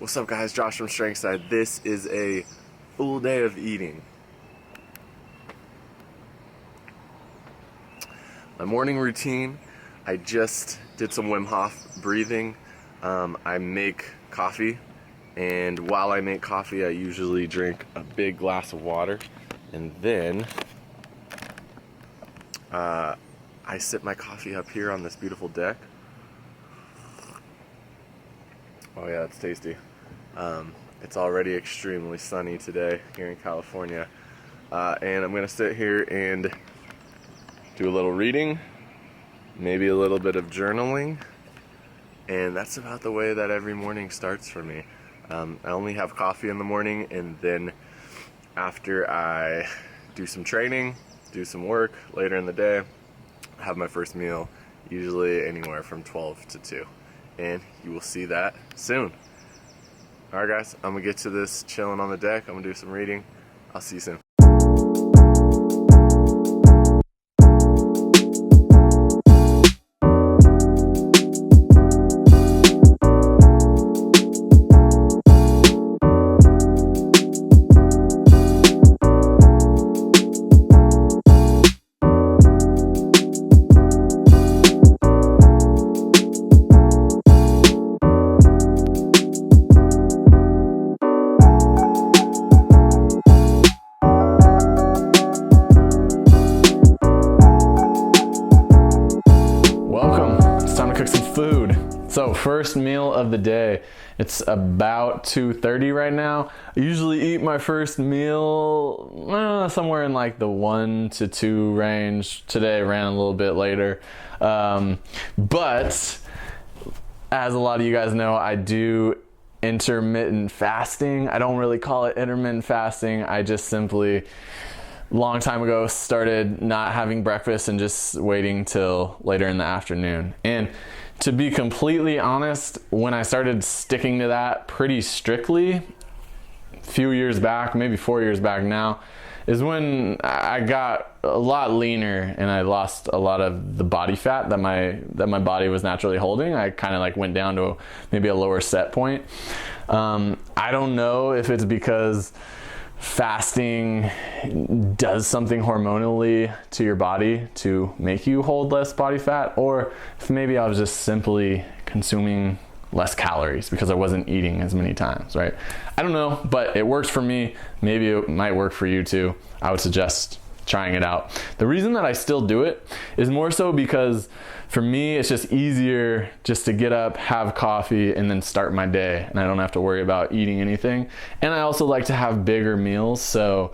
What's up guys, Josh from Strength Side. This is a full day of eating. My morning routine, I just did some Wim Hof breathing. I make coffee, and while I make coffee I usually drink a big glass of water, and then I sip my coffee up here on this beautiful deck. Oh yeah, it's tasty. It's already extremely sunny today here in California, and I'm gonna sit here and do a little reading, maybe a little bit of journaling, and that's about the way that every morning starts for me. I only have coffee in the morning, and then after I do some training, do some work later in the day, I have my first meal, usually anywhere from 12 to 2, and you will see that soon. Alright guys, I'm gonna get to this chilling on the deck. I'm gonna do some reading. I'll see you soon. So first meal of the day, it's about 2:30 right now. I usually eat my first meal somewhere in like the 1 to 2 range. Today I ran a little bit later. But as a lot of you guys know, I do intermittent fasting. I don't really call it intermittent fasting. I just simply, long time ago, started not having breakfast and just waiting till later in the afternoon. And to be completely honest, when I started sticking to that pretty strictly, a few years back, maybe 4 years back now, is when I got a lot leaner and I lost a lot of the body fat that my body was naturally holding. I kind of like went down to maybe a lower set point. I don't know if it's because fasting does something hormonally to your body to make you hold less body fat, or if maybe I was just simply consuming less calories because I wasn't eating as many times, right? I don't know, but it works for me. Maybe it might work for you too. I would suggest trying it out. The reason that I still do it is more so because for me it's just easier just to get up, have coffee, and then start my day, and I don't have to worry about eating anything. And I also like to have bigger meals, so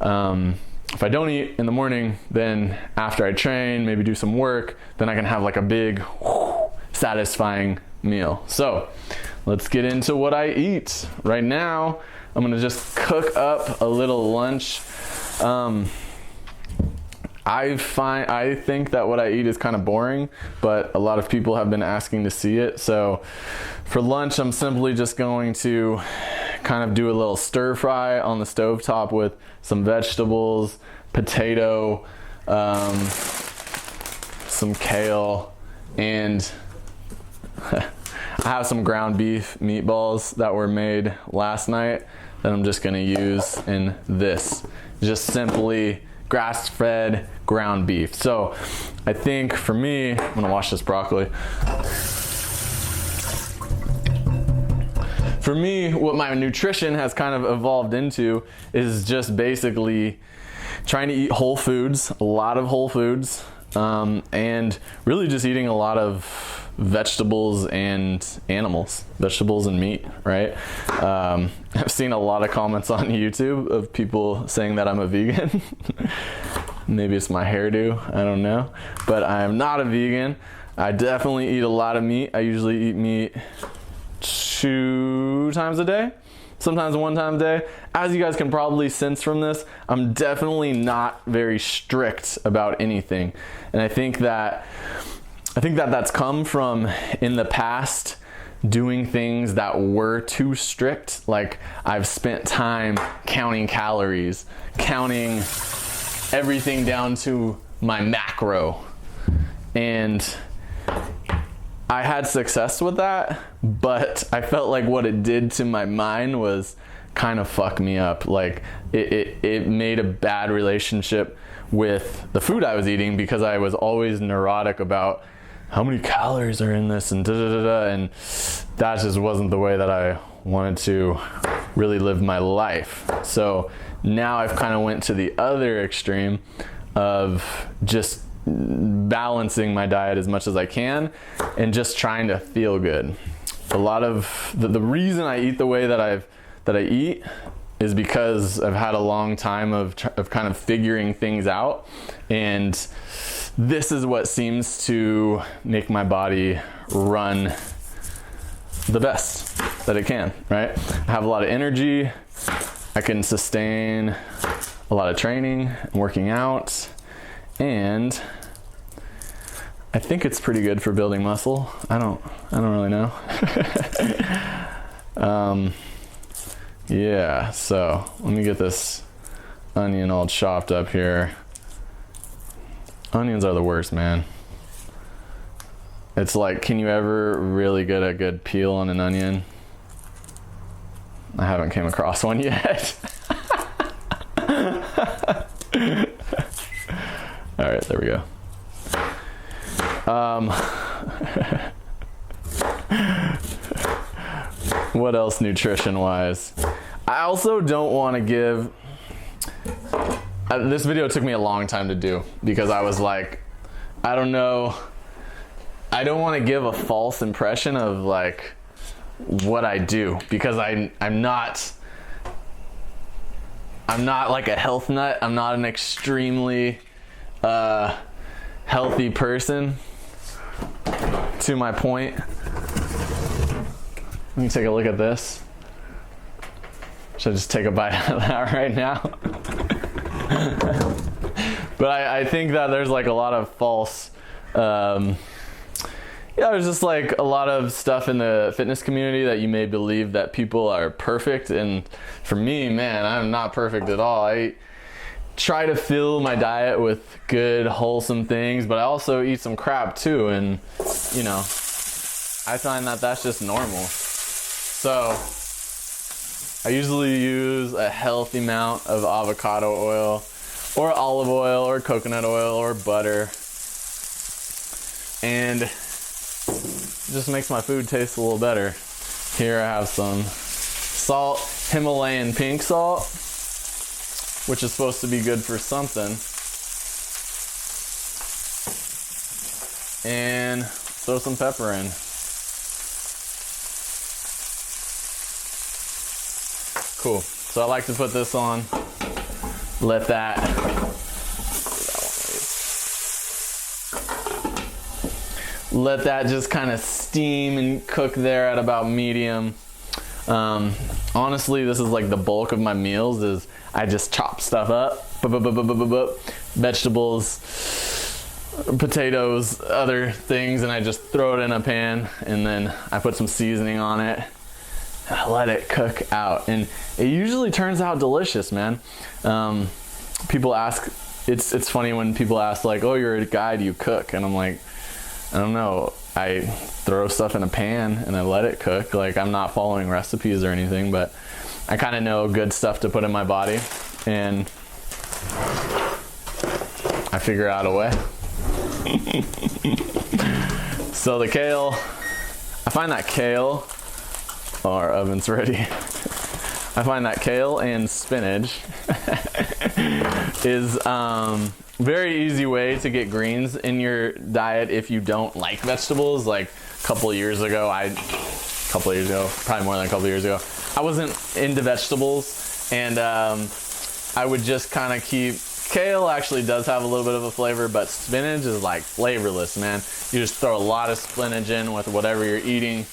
if I don't eat in the morning, then after I train, maybe do some work, then I can have like a big satisfying meal. So let's get into what I eat. Right now I'm gonna just cook up a little lunch. I think that what I eat is kind of boring, but a lot of people have been asking to see it. So for lunch, I'm simply just going to kind of do a little stir fry on the stovetop with some vegetables, potato, some kale, and I have some ground beef meatballs that were made last night that I'm just gonna use in this. Just simply grass-fed ground beef. So I think for me, I'm gonna wash this broccoli. For me, what my nutrition has kind of evolved into is just basically trying to eat whole foods, a lot of whole foods, and really just eating a lot of vegetables and animals, vegetables and meat, right? I've seen a lot of comments on YouTube of people saying that I'm a vegan. Maybe it's my hairdo, I don't know. But I am not a vegan. I definitely eat a lot of meat. I usually eat meat 2 times a day, sometimes 1 time a day. As you guys can probably sense from this, I'm definitely not very strict about anything. And I think that that's come from, in the past, doing things that were too strict. Like I've spent time counting calories, counting everything down to my macro. And I had success with that, but I felt like what it did to my mind was kind of fuck me up. Like it made a bad relationship with the food I was eating, because I was always neurotic about how many calories are in this and and that just wasn't the way that I wanted to really live my life. So now I've kind of went to the other extreme of just balancing my diet as much as I can and just trying to feel good. A lot of the reason I eat the way that I eat is because I've had a long time of kind of figuring things out, and this is what seems to make my body run the best that it can, right? I have a lot of energy, I can sustain a lot of training and working out, and I think it's pretty good for building muscle. I don't really know. Yeah, so let me get this onion all chopped up here. Onions are the worst, man. It's like, can you ever really get a good peel on an onion? I haven't came across one yet. All right, there we go. What else nutrition wise? I also don't want to give, this video took me a long time to do because I was like, I don't know, I don't want to give a false impression of like what I do, because I'm not like a health nut. I'm not an extremely healthy person, to my point. Let me take a look at this. Should I just take a bite out of that right now? But I think that there's like a lot of false, there's just like a lot of stuff in the fitness community that you may believe that people are perfect. And for me, man, I'm not perfect at all. I try to fill my diet with good, wholesome things, but I also eat some crap too. And, you know, I find that that's just normal. So I usually use a healthy amount of avocado oil or olive oil or coconut oil or butter, and it just makes my food taste a little better. Here I have some salt, Himalayan pink salt, which is supposed to be good for something, and throw some pepper in. Cool. So I like to put this on, let that just kind of steam and cook there at about medium. Honestly, this is like the bulk of my meals, is I just chop stuff up, vegetables, potatoes, other things, and I just throw it in a pan, and then I put some seasoning on it. I let it cook out, and it usually turns out delicious, man. People ask, it's funny when people ask like, oh, you're a guy, do you cook? And I'm like, I don't know, I throw stuff in a pan and I let it cook. Like, I'm not following recipes or anything, but I kind of know good stuff to put in my body, and I figure out a way. So the kale, I find that kale, oh, our oven's ready. I find that kale and spinach is very easy way to get greens in your diet if you don't like vegetables. Like a couple years ago, probably more than a couple years ago, I wasn't into vegetables, and I would just kind of keep, kale actually does have a little bit of a flavor, but spinach is like flavorless, man. You just throw a lot of spinach in with whatever you're eating,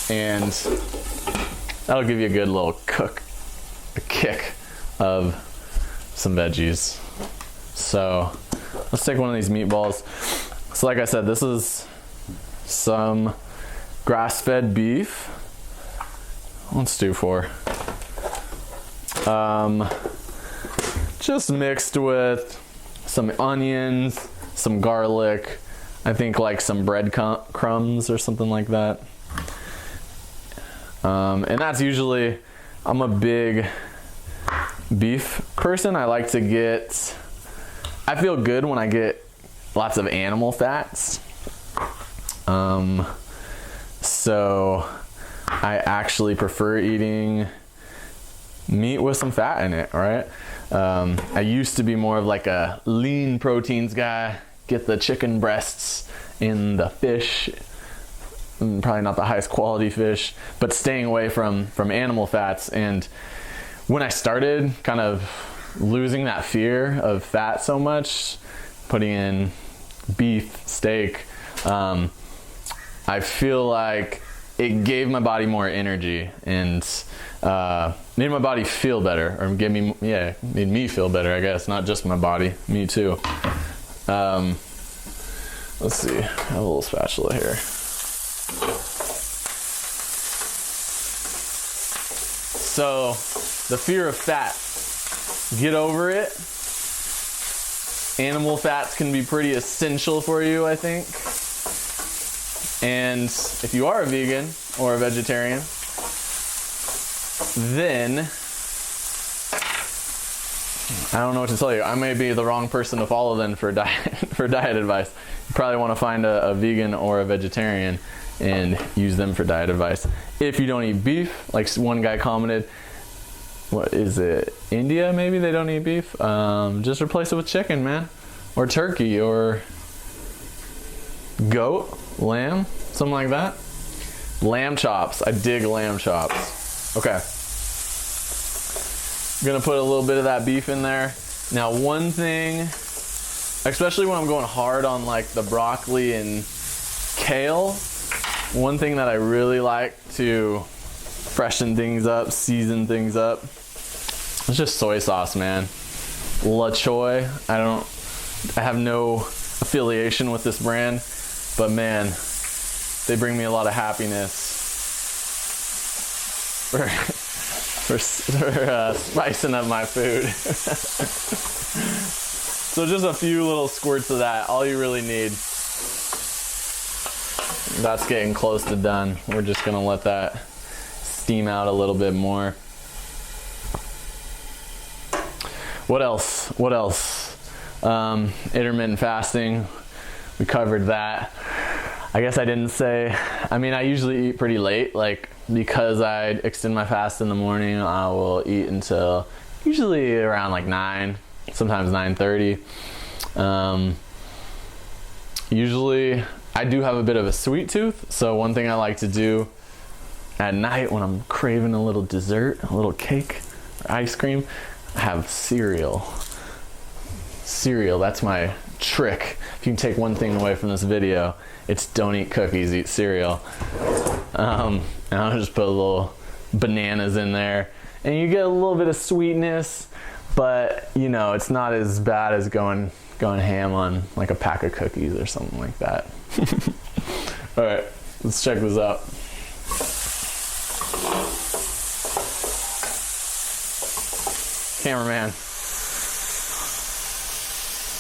and that'll give you a good little kick of some veggies. So let's take one of these meatballs. So like I said, this is some grass-fed beef. Let's do 4. Just mixed with some onions, some garlic, I think like some bread crumbs or something like that. And that's usually, I'm a big beef person. I like to get, I feel good when I get lots of animal fats. So I actually prefer eating meat with some fat in it, right? I used to be more of like a lean proteins guy, get the chicken breasts in the fish, probably not the highest quality fish, but staying away from animal fats. And when I started kind of losing that fear of fat so much, putting in beef, steak, I feel like it gave my body more energy and made my body feel better, or made me feel better, I guess. Not just my body, me too. Let's see, I have a little spatula here. So, the fear of fat, get over it. Animal fats can be pretty essential for you, I think. And if you are a vegan or a vegetarian, then I don't know what to tell you. I may be the wrong person to follow then for diet advice. You probably want to find a vegan or a vegetarian and use them for diet advice. If you don't eat beef, like one guy commented, what is it, India maybe they don't eat beef? Just replace it with chicken, man, or turkey, or goat, lamb, something like that. Lamb chops, I dig lamb chops. Okay, I'm gonna put a little bit of that beef in there. Now one thing, especially when I'm going hard on like the broccoli and kale, one thing that I really like to freshen things up, season things up, it's just soy sauce, man. La Choy, I have no affiliation with this brand, but man, they bring me a lot of happiness for spicing up my food. So just a few little squirts of that, all you really need. That's getting close to done. We're just gonna let that steam out a little bit more. What else? Intermittent fasting, we covered that. I guess I didn't say, I usually eat pretty late, like because I extend my fast in the morning, I will eat until usually around like 9, sometimes 9:30. Usually I do have a bit of a sweet tooth, so one thing I like to do at night when I'm craving a little dessert, a little cake or ice cream, I have cereal. Cereal, that's my trick. If you can take one thing away from this video, it's don't eat cookies, eat cereal. And I'll just put a little bananas in there, and you get a little bit of sweetness, but you know, it's not as bad as going ham on like a pack of cookies or something like that. All right, let's check this out. Cameraman.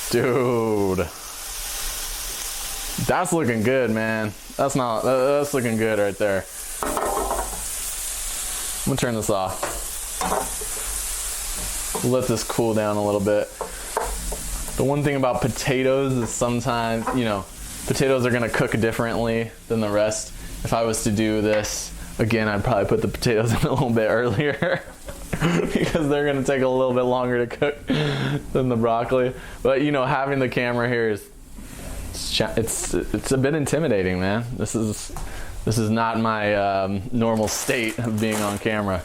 Dude. That's looking good, man. That's looking good right there. I'm gonna turn this off. Let this cool down a little bit. The one thing about potatoes is sometimes, potatoes are gonna cook differently than the rest. If I was to do this again, I'd probably put the potatoes in a little bit earlier because they're gonna take a little bit longer to cook than the broccoli. But having the camera here it's a bit intimidating, man. This is not my normal state of being on camera.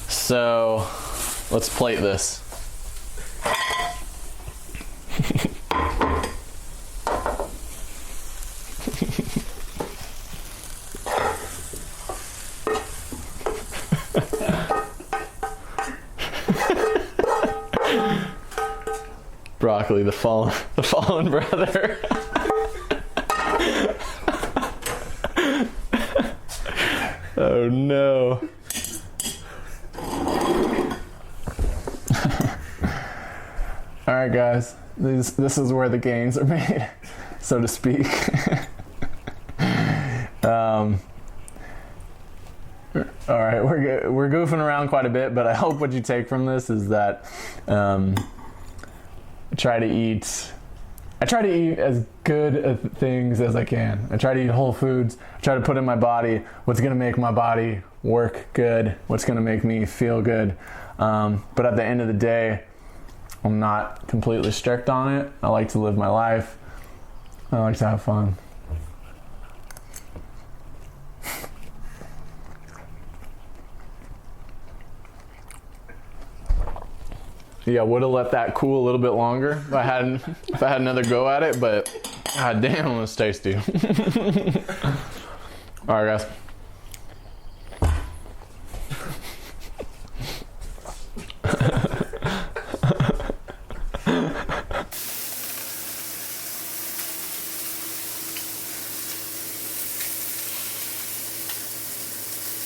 So let's plate this. Broccoli, the fallen brother. Oh no. All right, guys, this is where the gains are made. so to speak. All right, we're goofing around quite a bit, but I hope what you take from this is that I try to eat as good things as I can. I try to eat whole foods. I try to put in my body what's going to make my body work good, what's going to make me feel good. But at the end of the day, I'm not completely strict on it. I like to live my life. I like to have fun. Yeah, would have let that cool a little bit longer if I had another go at it, but god damn, it was tasty. All right, guys.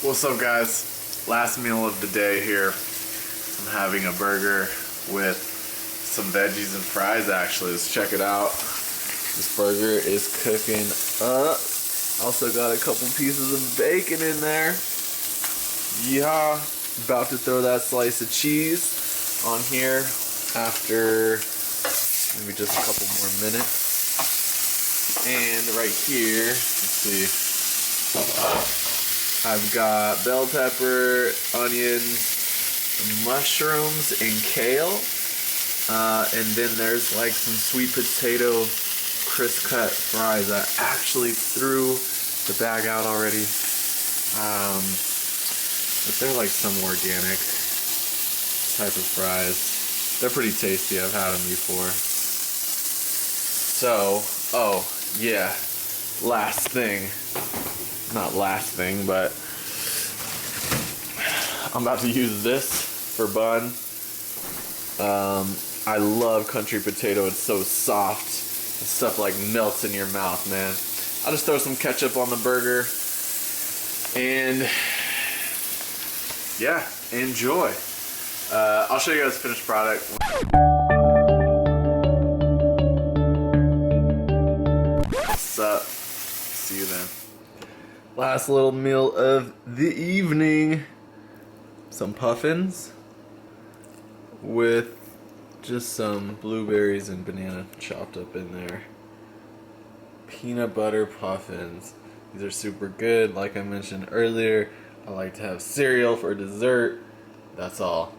What's up, guys? Last meal of the day here. I'm having a burger with some veggies and fries, actually. Let's check it out. This burger is cooking up. Also got a couple pieces of bacon in there. Yeah. About to throw that slice of cheese on here after maybe just a couple more minutes. And right here, let's see. I've got bell pepper, onions, mushrooms, and kale. And then there's like some sweet potato crisp cut fries. I actually threw the bag out already. But they're like some organic type of fries. They're pretty tasty. I've had them before. So, oh yeah, last thing. Not last thing, but I'm about to use this for bun. I love country potato. It's so soft. The stuff like melts in your mouth, man. I'll just throw some ketchup on the burger and yeah, enjoy. I'll show you guys the finished product. What's up? See you then. Last little meal of the evening. Some puffins with just some blueberries and banana chopped up in there. Peanut butter puffins. These are super good. Like I mentioned earlier, I like to have cereal for dessert. That's all.